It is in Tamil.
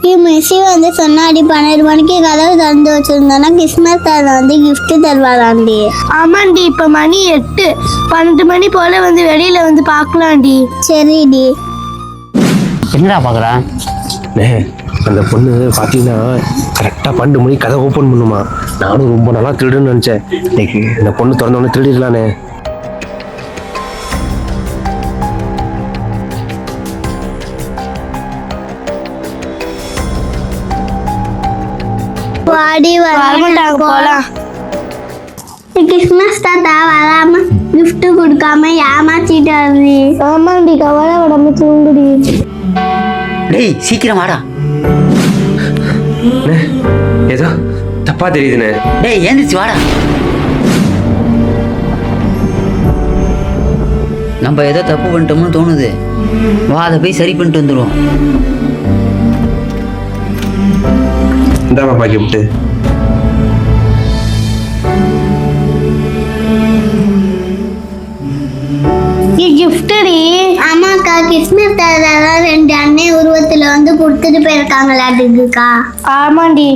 மிஸ்ஸி வந்து சொன்னாடி 12 மணிக்கு கதவு திறந்து வச்சிருந்தோன்னா கிறிஸ்மஸ் தாத்தா வந்து gift தருவாராண்டி. ஆமாண்டி, இப்ப மணி 8, 12 மணி போல வந்து வெளியில வந்து பார்க்கலாம்டி. சரிடி. என்னடா பார்க்குறேன்? அந்த பொண்ணு பார்த்தீங்கன்னா கரெக்டாக 12 மணிக்கு கதை ஓப்பன் பண்ணுமா. நானும் ரொம்ப நாளாக திருடுன்னு நினச்சேன். இன்னைக்கு இந்த பொண்ணு திறந்தவொடனே திருடிடலானே. வாடி வரமாட்டாங்க, போலாம். கிறிஸ்மஸ் தாத்தா வராம gift கொடுக்காம ஏமாத்திட்டாரு. ஆமாண்டி, கவலை விடாம தூங்குடி. டேய் சீக்கிரம் வாடா. ஏதோ தப்பா தெரியுதுண்ணே. டேய் ஏந்திரிச்சு வாடா. நம்ம ஏதோ தப்பு பண்ணிட்டோம்னு தோணுது. வா அதை போய் சரி பண்ணிட்டு வந்துடுவோம். இந்தாமா பாக்கி கிஃப்டடி. ஆமாக்கா, கிறிஸ்மஸ் தாத்தா 2 அண்ணன் உருவத்துல வந்து கொடுத்துட்டு போயிருக்காங்களாட்டுக்கா. ஆமாண்டி,